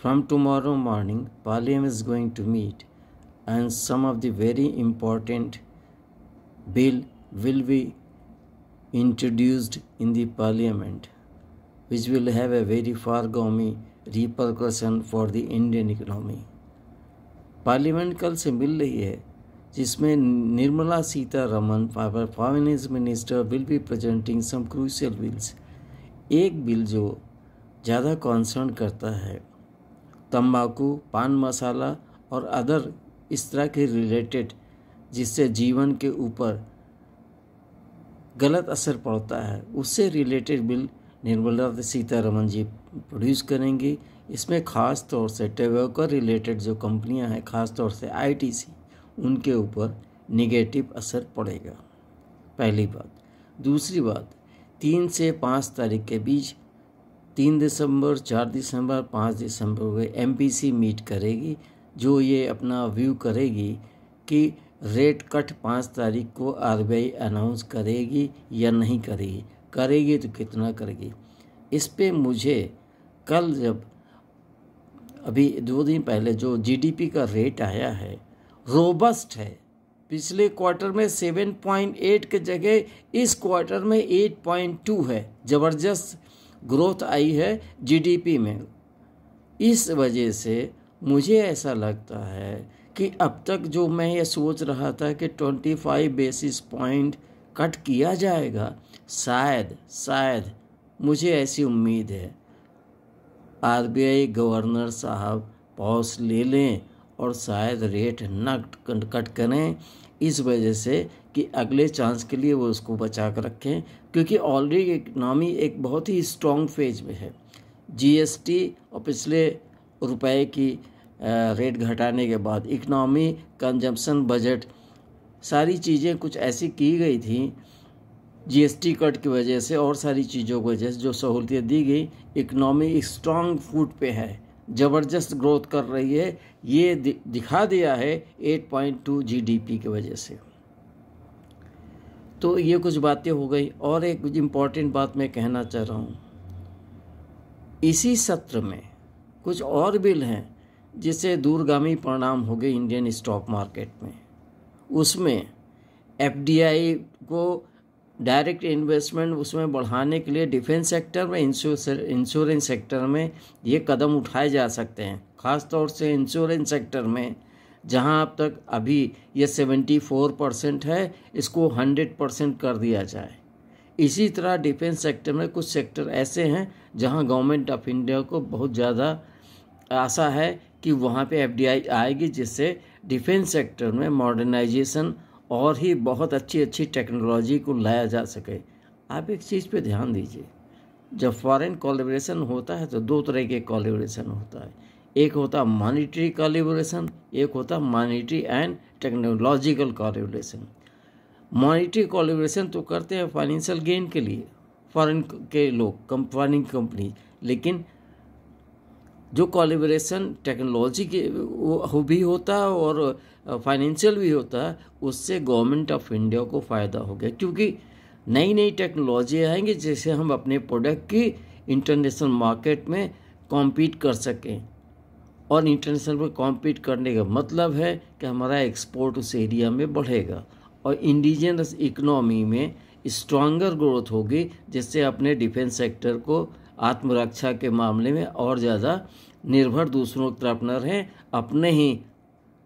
From tomorrow morning, Parliament is going to meet, and some of the very important bill will be introduced in the Parliament, which will have a very far-going repercussion for the Indian economy. Parliament कल से मिल रही है, जिसमें Nirmala Sitharaman finance minister will be presenting some crucial bills. एक bill जो ज़्यादा concern करता है तंबाकू, पान मसाला और अदर इस तरह के रिलेटेड, जिससे जीवन के ऊपर गलत असर पड़ता है, उससे रिलेटेड बिल निर्मला सीतारमन जी प्रोड्यूस करेंगी। इसमें ख़ास तौर से टोबैको रिलेटेड जो कंपनियां हैं, ख़ास तौर से आईटीसी, उनके ऊपर नेगेटिव असर पड़ेगा, पहली बात। दूसरी बात, 3 से 5 तारीख के बीच 3 दिसंबर, 4 दिसंबर, 5 दिसंबर को एमपीसी मीट करेगी, जो ये अपना व्यू करेगी कि रेट कट 5 तारीख को आरबीआई अनाउंस करेगी या नहीं करेगी, करेगी तो कितना करेगी। इस पे मुझे कल जब अभी 2 दिन पहले जो जीडीपी का रेट आया है, रोबस्ट है। पिछले क्वार्टर में 7.8 के जगह इस क्वार्टर में 8.2 है। ज़बरदस्त ग्रोथ आई है जीडीपी में। इस वजह से मुझे ऐसा लगता है कि अब तक जो मैं ये सोच रहा था कि 25 बेसिस पॉइंट कट किया जाएगा, शायद मुझे ऐसी उम्मीद है आरबीआई गवर्नर साहब पॉज ले लें और शायद रेट न कट करें, इस वजह से कि अगले चांस के लिए वो उसको बचा कर रखें, क्योंकि ऑलरेडी इकनॉमी एक बहुत ही स्ट्रॉन्ग फेज में है। जीएसटी और पिछले रुपए की रेट घटाने के बाद इकनॉमी, कंजम्पशन, बजट, सारी चीज़ें कुछ ऐसी की गई थी जीएसटी कट की वजह से और सारी चीज़ों की वजह से जो सहूलियत दी गई, इकनॉमी स्ट्रॉन्ग फुट पे है, ज़बरदस्त ग्रोथ कर रही है। ये दिखा दिया है 8.2 जीडीपी की वजह से। तो ये कुछ बातें हो गई। और एक कुछ इम्पॉर्टेंट बात मैं कहना चाह रहा हूँ, इसी सत्र में कुछ और बिल हैं जिससे दूरगामी परिणाम हो गए इंडियन स्टॉक मार्केट में। उसमें एफडीआई को, डायरेक्ट इन्वेस्टमेंट उसमें बढ़ाने के लिए डिफेंस सेक्टर में, इंश्योरेंस सेक्टर में ये कदम उठाए जा सकते हैं। ख़ास तौर से इंश्योरेंस सेक्टर में, जहां अब तक अभी ये 74% है, इसको 100% कर दिया जाए। इसी तरह डिफेंस सेक्टर में कुछ सेक्टर ऐसे हैं जहां गवर्नमेंट ऑफ इंडिया को बहुत ज़्यादा आशा है कि वहाँ पे एफडीआई आएगी, जिससे डिफेंस सेक्टर में मॉडर्नाइजेशन और ही बहुत अच्छी टेक्नोलॉजी को लाया जा सके। आप एक चीज़ पे ध्यान दीजिए, जब फॉरेन कोलैबोरेशन होता है तो 2 तरह के कोलैबोरेशन होता है। एक होता है मॉनिटरी कोलैबोरेशन, एक होता है monetary and technological collaboration. Monetary collaboration तो करते हैं फाइनेंशियल गेन के लिए फॉरेन के लोग, फॉरेन कंपनी, लेकिन जो कोलैबोरेशन टेक्नोलॉजी के वो भी होता है और फाइनेंशियल भी होता है, उससे गवर्नमेंट ऑफ इंडिया को फ़ायदा हो गया, क्योंकि नई टेक्नोलॉजी आएंगी जिससे हम अपने प्रोडक्ट की इंटरनेशनल मार्केट में कॉम्पीट कर सकें। और इंटरनेशनल में कॉम्पीट करने का मतलब है कि हमारा एक्सपोर्ट उस एरिया में बढ़ेगा और इंडिजिनस इकनॉमी में स्ट्रॉन्गर ग्रोथ होगी, जिससे अपने डिफेंस सेक्टर को आत्मरक्षा के मामले में और ज़्यादा निर्भर दूसरों की तरफ न रहें, अपने ही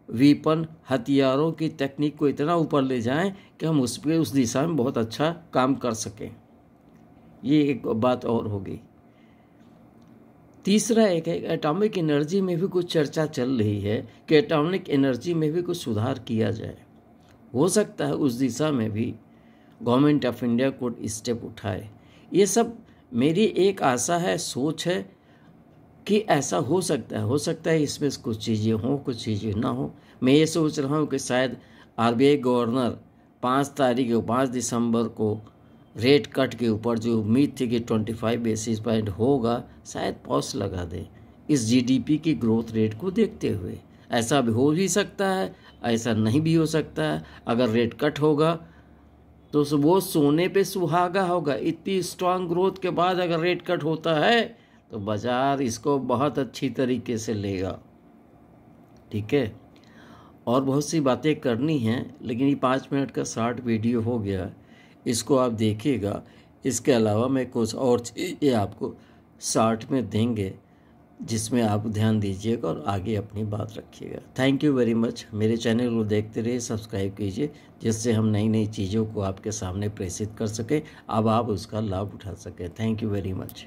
वीपन, हथियारों की तकनीक को इतना ऊपर ले जाएं कि हम उस दिशा में बहुत अच्छा काम कर सकें। ये एक बात और होगी। तीसरा एक है, एटॉमिक एनर्जी में भी कुछ चर्चा चल रही है कि एटॉमिक एनर्जी में भी कुछ सुधार किया जाए। हो सकता है उस दिशा में भी गवर्नमेंट ऑफ इंडिया को स्टेप उठाए। ये सब मेरी एक आशा है, सोच है कि ऐसा हो सकता है इसमें कुछ चीज़ें हों, कुछ चीज़ें ना हो। मैं ये सोच रहा हूँ कि शायद आरबीआई गवर्नर 5 दिसंबर को रेट कट के ऊपर जो उम्मीद थी कि 25 बेसिस पॉइंट होगा, शायद पॉज लगा दे इस जीडीपी की ग्रोथ रेट को देखते हुए। ऐसा भी हो ही सकता है, ऐसा नहीं भी हो सकता है। अगर रेट कट होगा तो वो सोने पे सुहागा होगा। इतनी स्ट्रांग ग्रोथ के बाद अगर रेट कट होता है तो बाज़ार इसको बहुत अच्छी तरीके से लेगा। ठीक है, और बहुत सी बातें करनी हैं, लेकिन ये 5 मिनट का शॉर्ट वीडियो हो गया, इसको आप देखिएगा। इसके अलावा मैं कुछ और चीज़ें आपको शॉर्ट में देंगे जिसमें आप ध्यान दीजिएगा और आगे अपनी बात रखिएगा। Thank you very much. मेरे चैनल को देखते रहिए, सब्सक्राइब कीजिए, जिससे हम नई नई चीज़ों को आपके सामने प्रेषित कर सकें, अब आप उसका लाभ उठा सकें। Thank you very much.